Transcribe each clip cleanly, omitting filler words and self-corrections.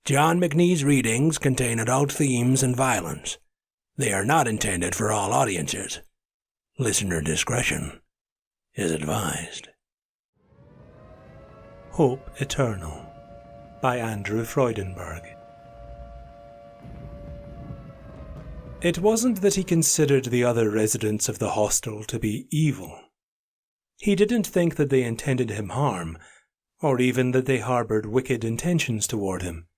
John McNee's readings contain adult themes and violence. They are not intended for all audiences. Listener discretion is advised. Hope Eternal by Andrew Freudenberg. It wasn't that he considered the other residents of the hostel to be evil. He didn't think that they intended him harm, or even that they harboured wicked intentions toward him.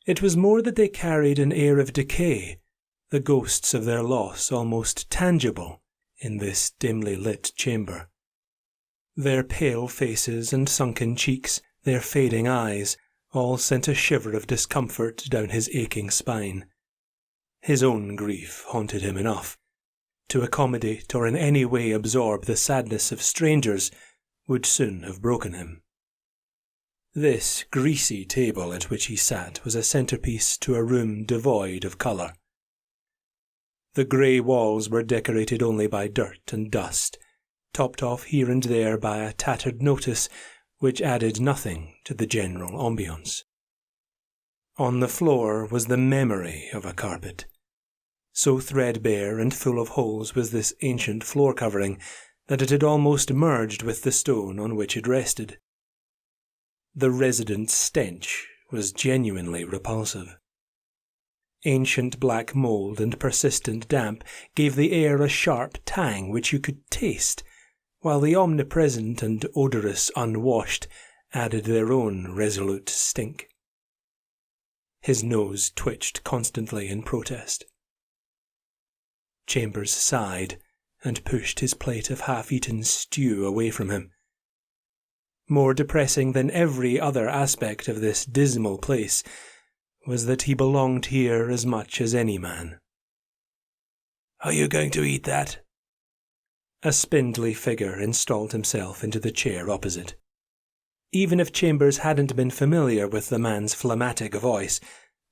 It was more that they carried an air of decay, the ghosts of their loss almost tangible in this dimly lit chamber. Their pale faces and sunken cheeks, their fading eyes, all sent a shiver of discomfort down his aching spine. His own grief haunted him enough. To accommodate or in any way absorb the sadness of strangers would soon have broken him. This greasy table at which he sat was a centrepiece to a room devoid of colour. The grey walls were decorated only by dirt and dust, topped off here and there by a tattered notice which added nothing to the general ambience. On the floor was the memory of a carpet. So threadbare and full of holes was this ancient floor covering that it had almost merged with the stone on which it rested. The resident stench was genuinely repulsive. Ancient black mould and persistent damp gave the air a sharp tang which you could taste, while the omnipresent and odorous unwashed added their own resolute stink. His nose twitched constantly in protest. Chambers sighed and pushed his plate of half-eaten stew away from him. More depressing than every other aspect of this dismal place was that he belonged here as much as any man. "Are you going to eat that?" A spindly figure installed himself into the chair opposite. Even if Chambers hadn't been familiar with the man's phlegmatic voice,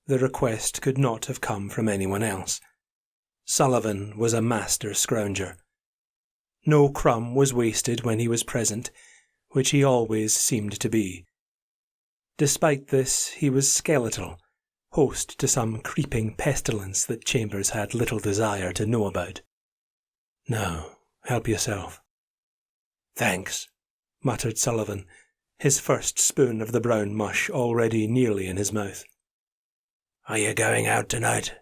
the request could not have come from anyone else. Sullivan was a master scrounger. No crumb was wasted when he was present, which he always seemed to be. Despite this, he was skeletal, host to some creeping pestilence that Chambers had little desire to know about. "Now, help yourself." "Thanks," muttered Sullivan, his first spoon of the brown mush already nearly in his mouth. "Are you going out tonight?"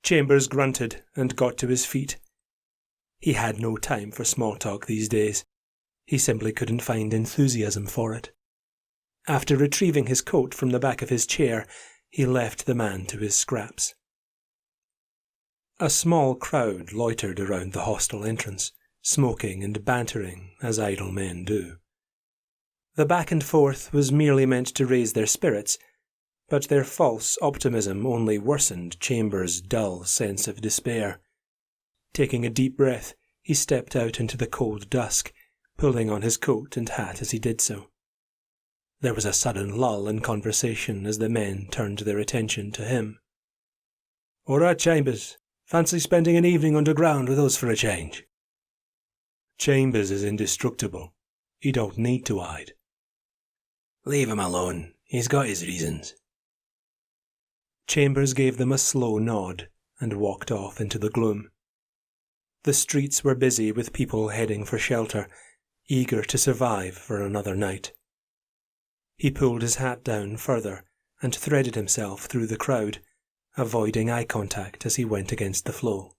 Chambers grunted and got to his feet. He had no time for small talk these days. He simply couldn't find enthusiasm for it. After retrieving his coat from the back of his chair, he left the man to his scraps. A small crowd loitered around the hostel entrance, smoking and bantering as idle men do. The back and forth was merely meant to raise their spirits, but their false optimism only worsened Chambers' dull sense of despair. Taking a deep breath, he stepped out into the cold dusk, pulling on his coat and hat as he did so. There was a sudden lull in conversation as the men turned their attention to him. "All right, Chambers. Fancy spending an evening underground with us for a change?" Chambers is indestructible. He don't need to hide. "Leave him alone. He's got his reasons." Chambers gave them a slow nod and walked off into the gloom. The streets were busy with people heading for shelter, eager to survive for another night. He pulled his hat down further and threaded himself through the crowd, avoiding eye contact as he went against the flow.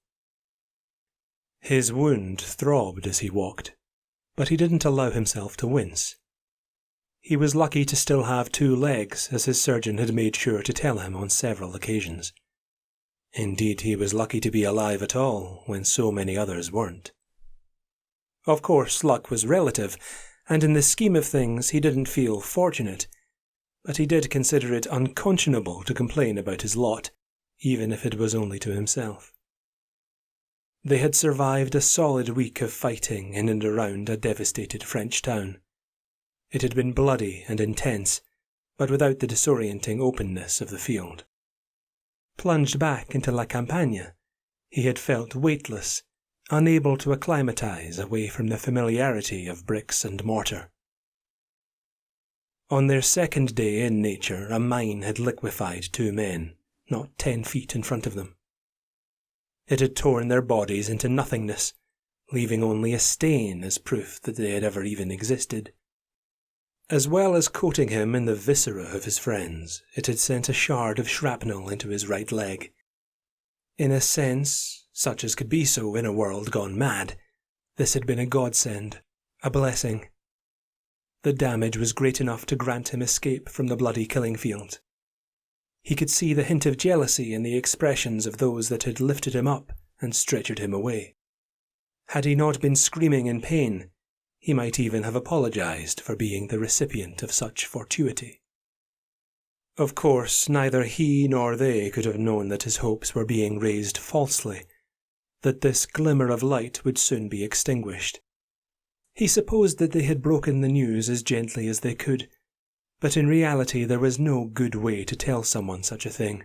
His wound throbbed as he walked, but he didn't allow himself to wince. He was lucky to still have 2 legs, as his surgeon had made sure to tell him on several occasions. Indeed, he was lucky to be alive at all, when so many others weren't. Of course, luck was relative, and in the scheme of things he didn't feel fortunate, but he did consider it unconscionable to complain about his lot, even if it was only to himself. They had survived a solid week of fighting in and around a devastated French town. It had been bloody and intense, but without the disorienting openness of the field. Plunged back into La Campagne, he had felt weightless, unable to acclimatize away from the familiarity of bricks and mortar. On their second day in nature, a mine had liquefied 2 men, not 10 feet in front of them. It had torn their bodies into nothingness, leaving only a stain as proof that they had ever even existed. As well as coating him in the viscera of his friends, it had sent a shard of shrapnel into his right leg. In a sense, such as could be so in a world gone mad, this had been a godsend, a blessing. The damage was great enough to grant him escape from the bloody killing field. He could see the hint of jealousy in the expressions of those that had lifted him up and stretchered him away. Had he not been screaming in pain, he might even have apologized for being the recipient of such fortuity. Of course, neither he nor they could have known that his hopes were being raised falsely, that this glimmer of light would soon be extinguished. He supposed that they had broken the news as gently as they could, but in reality there was no good way to tell someone such a thing.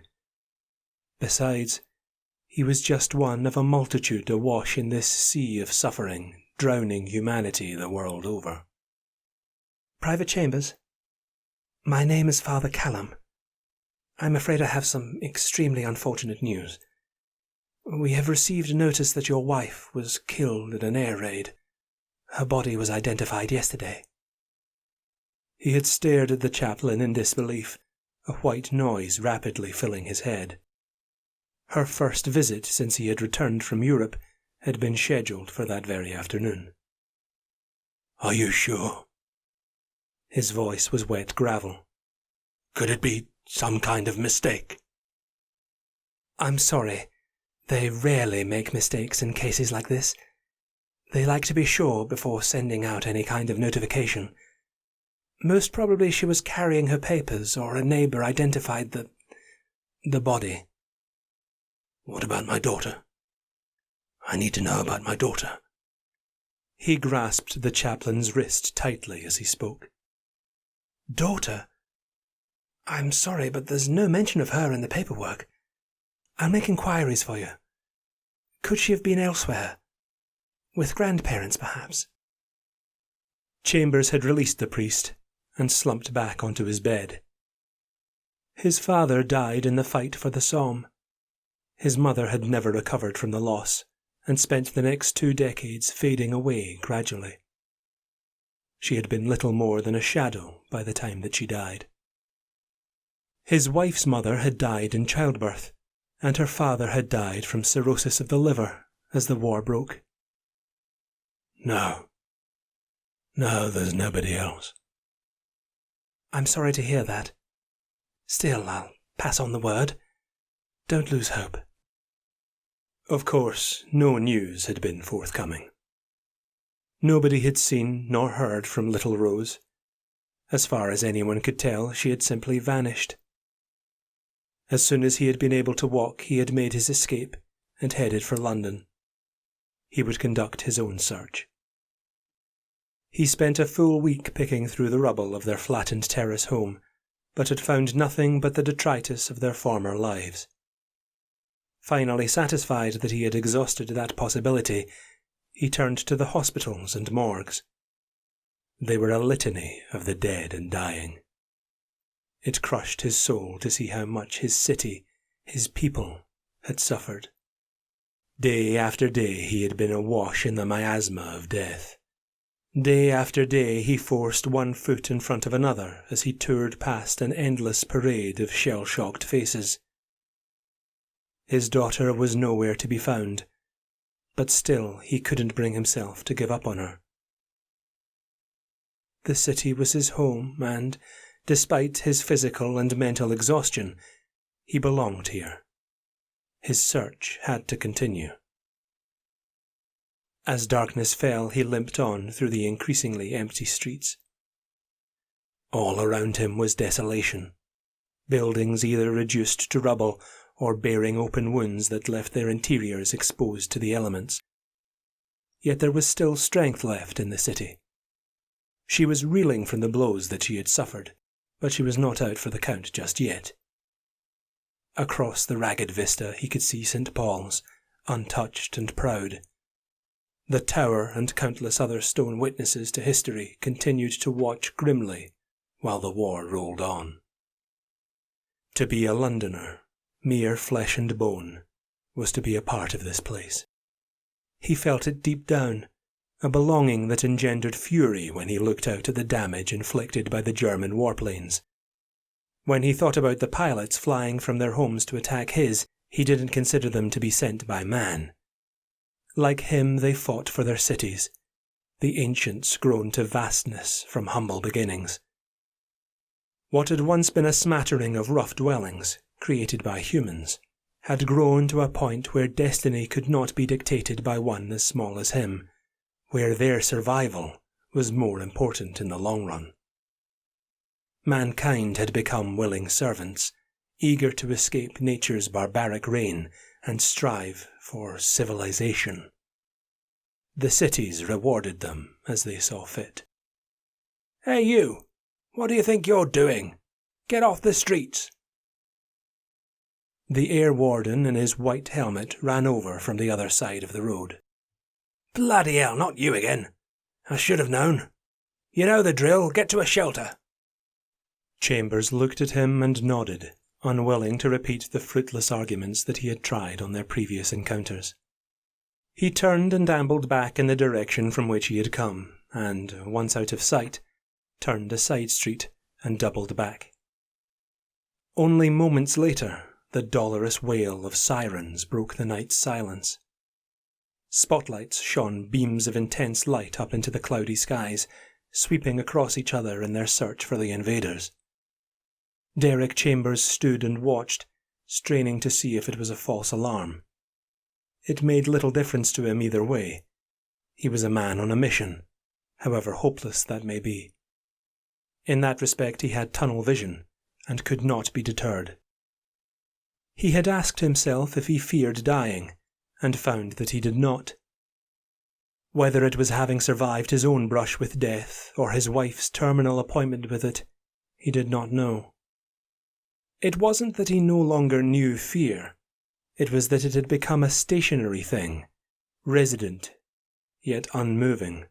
Besides, he was just one of a multitude awash in this sea of suffering, drowning humanity the world over. Private Chambers? My name is Father Callum. I'm afraid I have some extremely unfortunate news. We have received notice that your wife was killed in an air raid. Her body was identified yesterday. He had stared at the chaplain in disbelief, a white noise rapidly filling his head. Her first visit since he had returned from Europe had been scheduled for that very afternoon. Are you sure? His voice was wet gravel. Could it be some kind of mistake? I'm sorry. They rarely make mistakes in cases like this. They like to be sure before sending out any kind of notification. Most probably she was carrying her papers, or a neighbour identified the body. What about my daughter? I need to know about my daughter. He grasped the chaplain's wrist tightly as he spoke. Daughter? I'm sorry, but there's no mention of her in the paperwork. I'll make inquiries for you. Could she have been elsewhere? With grandparents, perhaps? Chambers had released the priest and slumped back onto his bed. His father died in the fight for the Somme. His mother had never recovered from the loss and spent the next 2 decades fading away gradually. She had been little more than a shadow by the time that she died. His wife's mother had died in childbirth, and her father had died from cirrhosis of the liver as the war broke. No, there's nobody else. I'm sorry to hear that. Still, I'll pass on the word. Don't lose hope. Of course, no news had been forthcoming. Nobody had seen nor heard from little Rose. As far as anyone could tell, she had simply vanished. As soon as he had been able to walk, he had made his escape and headed for London. He would conduct his own search. He spent a full week picking through the rubble of their flattened terrace home, but had found nothing but the detritus of their former lives. Finally satisfied that he had exhausted that possibility, he turned to the hospitals and morgues. They were a litany of the dead and dying. It crushed his soul to see how much his city, his people, had suffered. Day after day he had been awash in the miasma of death. Day after day he forced one foot in front of another as he toured past an endless parade of shell-shocked faces. His daughter was nowhere to be found, but still he couldn't bring himself to give up on her. The city was his home, and, despite his physical and mental exhaustion, he belonged here. His search had to continue. As darkness fell, he limped on through the increasingly empty streets. All around him was desolation, buildings either reduced to rubble or bearing open wounds that left their interiors exposed to the elements. Yet there was still strength left in the city. She was reeling from the blows that she had suffered, but she was not out for the count just yet. Across the ragged vista he could see St. Paul's, untouched and proud. The tower and countless other stone witnesses to history continued to watch grimly, while the war rolled on. To be a Londoner, mere flesh and bone, was to be a part of this place. He felt it deep down, a belonging that engendered fury when he looked out at the damage inflicted by the German warplanes. When he thought about the pilots flying from their homes to attack his, he didn't consider them to be sent by man. Like him, they fought for their cities, the ancients grown to vastness from humble beginnings. What had once been a smattering of rough dwellings, created by humans, had grown to a point where destiny could not be dictated by one as small as him, where their survival was more important in the long run. Mankind had become willing servants, eager to escape nature's barbaric reign and strive for civilization. The cities rewarded them as they saw fit. "Hey you! What do you think you're doing? Get off the streets!" The air warden in his white helmet ran over from the other side of the road. "Bloody hell, not you again! I should have known. You know the drill, get to a shelter." Chambers looked at him and nodded, unwilling to repeat the fruitless arguments that he had tried on their previous encounters. He turned and ambled back in the direction from which he had come, and, once out of sight, turned a side street and doubled back. Only moments later, the dolorous wail of sirens broke the night's silence. Spotlights shone beams of intense light up into the cloudy skies, sweeping across each other in their search for the invaders. Derek Chambers stood and watched, straining to see if it was a false alarm. It made little difference to him either way. He was a man on a mission, however hopeless that may be. In that respect he had tunnel vision, and could not be deterred. He had asked himself if he feared dying, and found that he did not. Whether it was having survived his own brush with death, or his wife's terminal appointment with it, he did not know. It wasn't that he no longer knew fear. It was that it had become a stationary thing, resident, yet unmoving.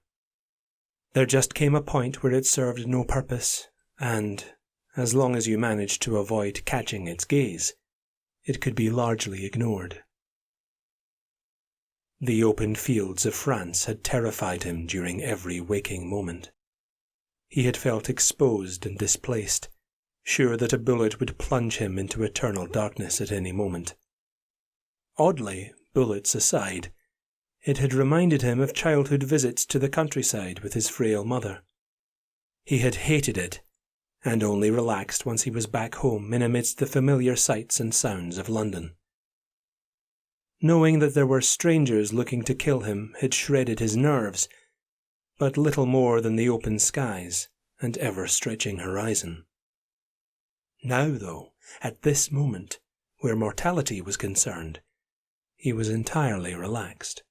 There just came a point where it served no purpose, and, as long as you managed to avoid catching its gaze, it could be largely ignored. The open fields of France had terrified him during every waking moment. He had felt exposed and displaced, sure that a bullet would plunge him into eternal darkness at any moment. Oddly, bullets aside, it had reminded him of childhood visits to the countryside with his frail mother. He had hated it, and only relaxed once he was back home in amidst the familiar sights and sounds of London. Knowing that there were strangers looking to kill him had shredded his nerves, but little more than the open skies and ever-stretching horizon. Now, though, at this moment, where mortality was concerned, he was entirely relaxed.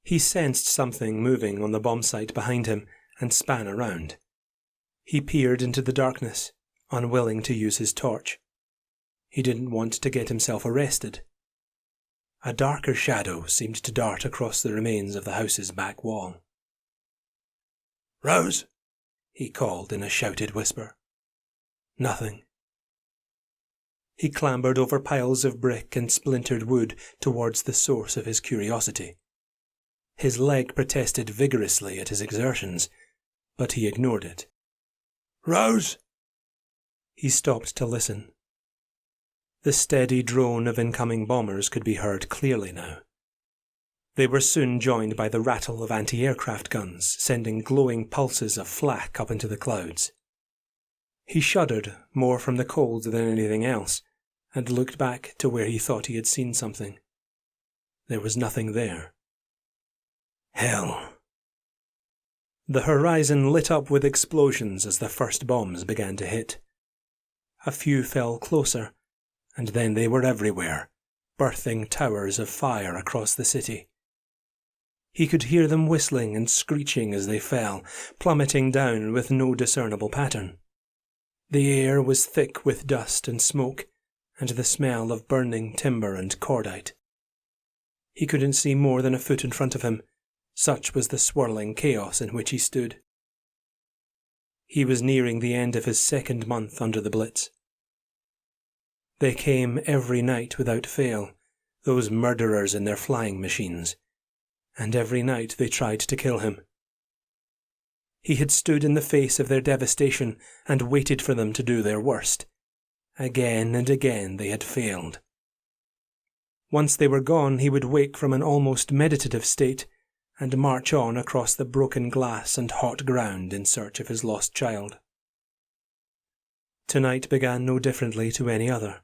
He sensed something moving on the bomb site behind him and span around. He peered into the darkness, unwilling to use his torch. He didn't want to get himself arrested. A darker shadow seemed to dart across the remains of the house's back wall. "Rose!" he called in a shouted whisper. Nothing. He clambered over piles of brick and splintered wood towards the source of his curiosity. His leg protested vigorously at his exertions, but he ignored it. "Rose!" He stopped to listen. The steady drone of incoming bombers could be heard clearly now. They were soon joined by the rattle of anti-aircraft guns, sending glowing pulses of flak up into the clouds. He shuddered, more from the cold than anything else, and looked back to where he thought he had seen something. There was nothing there. Hell! The horizon lit up with explosions as the first bombs began to hit. A few fell closer, and then they were everywhere, birthing towers of fire across the city. He could hear them whistling and screeching as they fell, plummeting down with no discernible pattern. The air was thick with dust and smoke, and the smell of burning timber and cordite. He couldn't see more than a foot in front of him, such was the swirling chaos in which he stood. He was nearing the end of his second month under the Blitz. They came every night without fail, those murderers in their flying machines, and every night they tried to kill him. He had stood in the face of their devastation and waited for them to do their worst. Again and again they had failed. Once they were gone, he would wake from an almost meditative state and march on across the broken glass and hot ground in search of his lost child. Tonight began no differently to any other.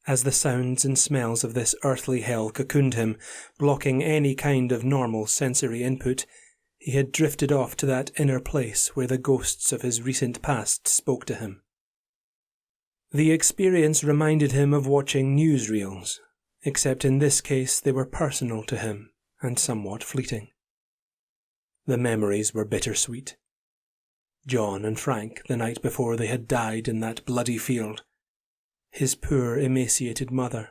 As the sounds and smells of this earthly hell cocooned him, blocking any kind of normal sensory input, he had drifted off to that inner place where the ghosts of his recent past spoke to him. The experience reminded him of watching newsreels, except in this case they were personal to him and somewhat fleeting. The memories were bittersweet. John and Frank the night before they had died in that bloody field, his poor emaciated mother,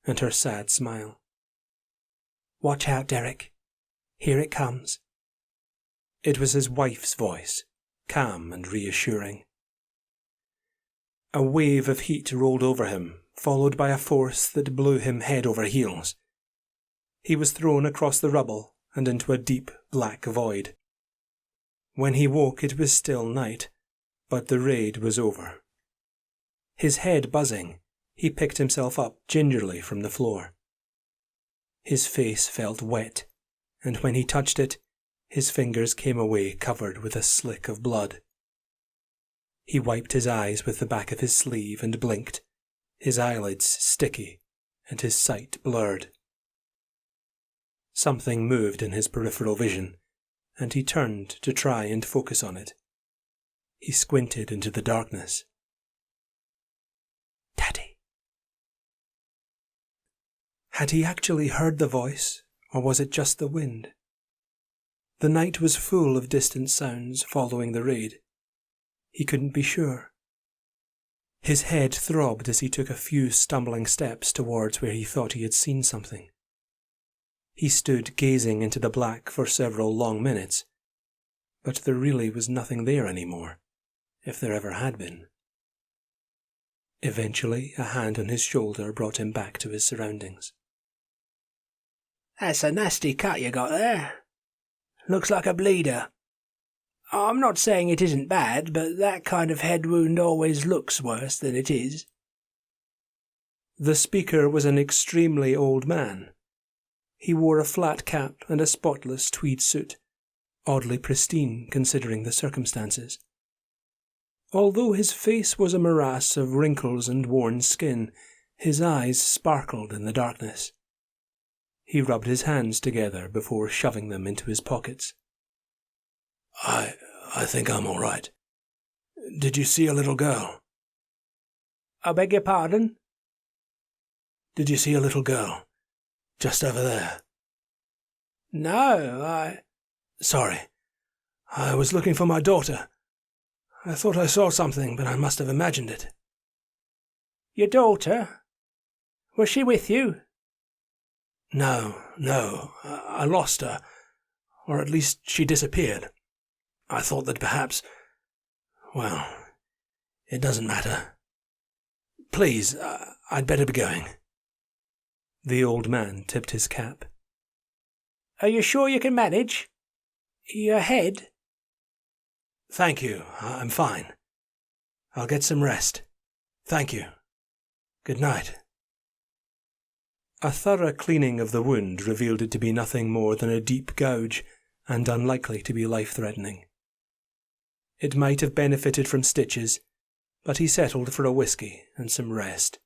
and her sad smile. "Watch out, Derek. Here it comes." It was his wife's voice, calm and reassuring. A wave of heat rolled over him, followed by a force that blew him head over heels. He was thrown across the rubble and into a deep black void. When he woke it was still night, but the raid was over. His head buzzing, he picked himself up gingerly from the floor. His face felt wet, and when he touched it, his fingers came away covered with a slick of blood. He wiped his eyes with the back of his sleeve and blinked, his eyelids sticky and his sight blurred. Something moved in his peripheral vision, and he turned to try and focus on it. He squinted into the darkness. "Daddy." Had he actually heard the voice, or was it just the wind? The night was full of distant sounds following the raid. He couldn't be sure. His head throbbed as he took a few stumbling steps towards where he thought he had seen something. He stood gazing into the black for several long minutes, but there really was nothing there anymore, if there ever had been. Eventually, a hand on his shoulder brought him back to his surroundings. "That's a nasty cut you got there. Looks like a bleeder. I'm not saying it isn't bad, but that kind of head wound always looks worse than it is." The speaker was an extremely old man. He wore a flat cap and a spotless tweed suit, oddly pristine considering the circumstances. Although his face was a morass of wrinkles and worn skin, his eyes sparkled in the darkness. He rubbed his hands together before shoving them into his pockets. I think I'm all right. Did you see a little girl?" "I beg your pardon?" "Did you see a little girl? Just over there?" "No, Sorry. I was looking for my daughter. I thought I saw something, but I must have imagined it." Your daughter? Was she with you?" No. I lost her. Or at least she disappeared. I thought that perhaps... Well, it doesn't matter. Please, I'd better be going." The old man tipped his cap. "Are you sure you can manage? Your head?" "Thank you. I'm fine. I'll get some rest. Thank you. Good night." A thorough cleaning of the wound revealed it to be nothing more than a deep gouge, and unlikely to be life-threatening. It might have benefited from stitches, but he settled for a whisky and some rest.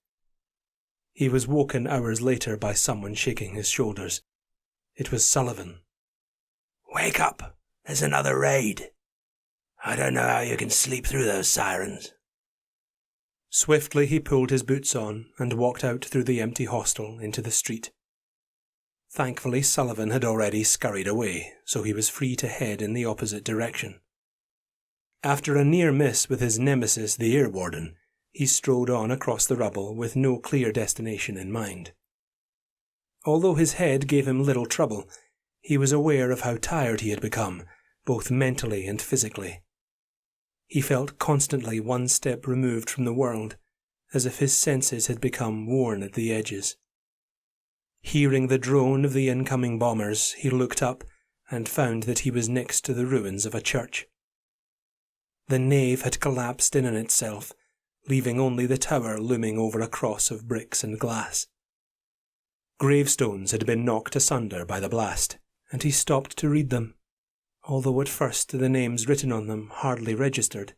He was woken hours later by someone shaking his shoulders. It was Sullivan. "Wake up! There's another raid. I don't know how you can sleep through those sirens." Swiftly he pulled his boots on and walked out through the empty hostel into the street. Thankfully Sullivan had already scurried away, so he was free to head in the opposite direction. After a near miss with his nemesis the ear warden, he strode on across the rubble with no clear destination in mind. Although his head gave him little trouble, he was aware of how tired he had become, both mentally and physically. He felt constantly one step removed from the world, as if his senses had become worn at the edges. Hearing the drone of the incoming bombers, he looked up and found that he was next to the ruins of a church. The nave had collapsed in on itself, leaving only the tower looming over a cross of bricks and glass. Gravestones had been knocked asunder by the blast, and he stopped to read them, although at first the names written on them hardly registered.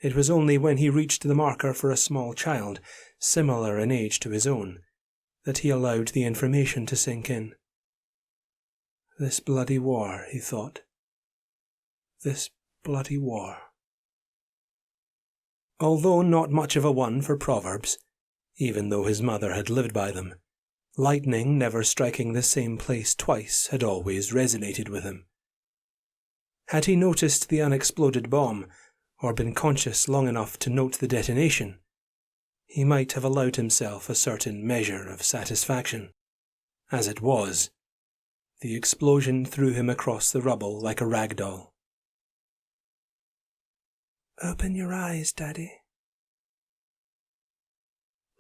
It was only when he reached the marker for a small child, similar in age to his own, that he allowed the information to sink in. This bloody war, he thought. This bloody war. Although not much of a one for proverbs, even though his mother had lived by them, lightning never striking the same place twice had always resonated with him. Had he noticed the unexploded bomb, or been conscious long enough to note the detonation, he might have allowed himself a certain measure of satisfaction. As it was, the explosion threw him across the rubble like a rag doll. "Open your eyes, Daddy."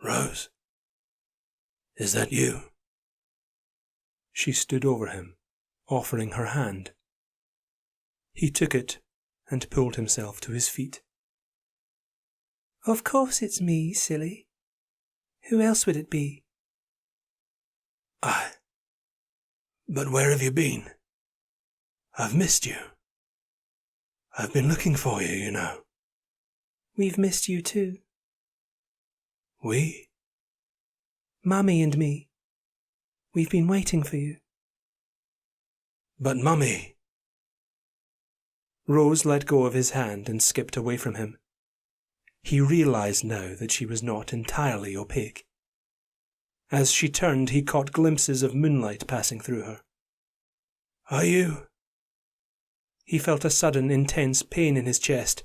"Rose, is that you?" She stood over him, offering her hand. He took it and pulled himself to his feet. "Of course it's me, silly. Who else would it be?" But where have you been? I've missed you. I've been looking for you, you know." "We've missed you too." "We?" "Mummy and me. We've been waiting for you." "But Mummy—" Rose let go of his hand and skipped away from him. He realized now that she was not entirely opaque. As she turned, he caught glimpses of moonlight passing through her. "Are you—" He felt a sudden intense pain in his chest,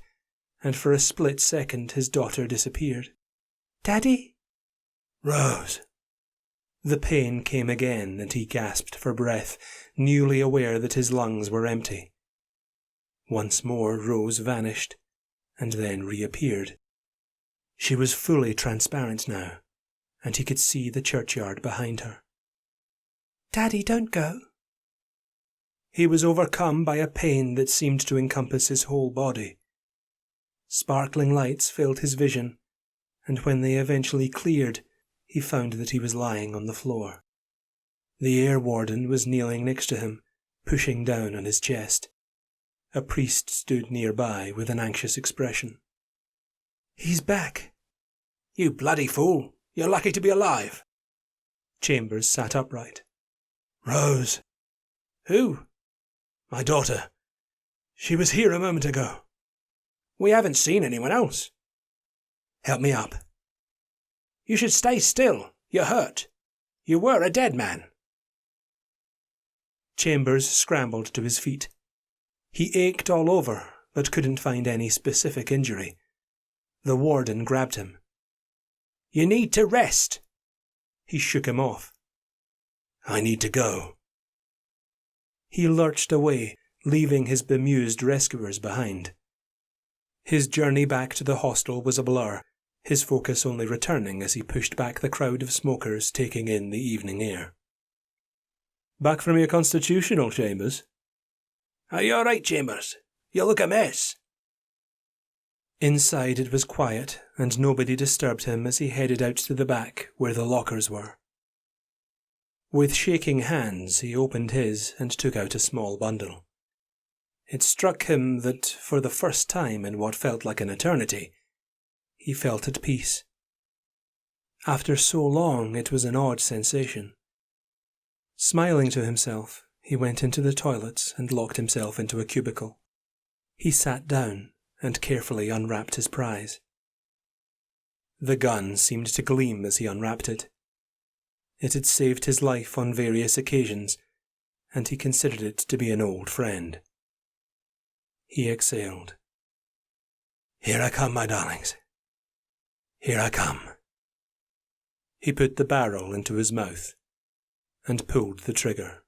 and for a split second his daughter disappeared. "Daddy?" "Rose." The pain came again, and he gasped for breath, newly aware that his lungs were empty. Once more Rose vanished, and then reappeared. She was fully transparent now, and he could see the churchyard behind her. "Daddy, don't go." He was overcome by a pain that seemed to encompass his whole body. Sparkling lights filled his vision, and when they eventually cleared, he found that he was lying on the floor. The air warden was kneeling next to him, pushing down on his chest. A priest stood nearby with an anxious expression. "He's back." "You bloody fool! You're lucky to be alive." Chambers sat upright. "Rose." "Who?" "My daughter. She was here a moment ago." "We haven't seen anyone else." "Help me up." "You should stay still. You're hurt. You were a dead man." Chambers scrambled to his feet. He ached all over, but couldn't find any specific injury. The warden grabbed him. "You need to rest." He shook him off. "I need to go." He lurched away, leaving his bemused rescuers behind. His journey back to the hostel was a blur, his focus only returning as he pushed back the crowd of smokers taking in the evening air. "Back from your constitutional, Chambers?" "Are you all right, Chambers? You look a mess." Inside it was quiet, and nobody disturbed him as he headed out to the back where the lockers were. With shaking hands, he opened his and took out a small bundle. It struck him that, for the first time in what felt like an eternity, he felt at peace. After so long, it was an odd sensation. Smiling to himself, he went into the toilets and locked himself into a cubicle. He sat down and carefully unwrapped his prize. The gun seemed to gleam as he unwrapped it. It had saved his life on various occasions, and he considered it to be an old friend. He exhaled. "Here I come, my darlings. Here I come." He put the barrel into his mouth and pulled the trigger.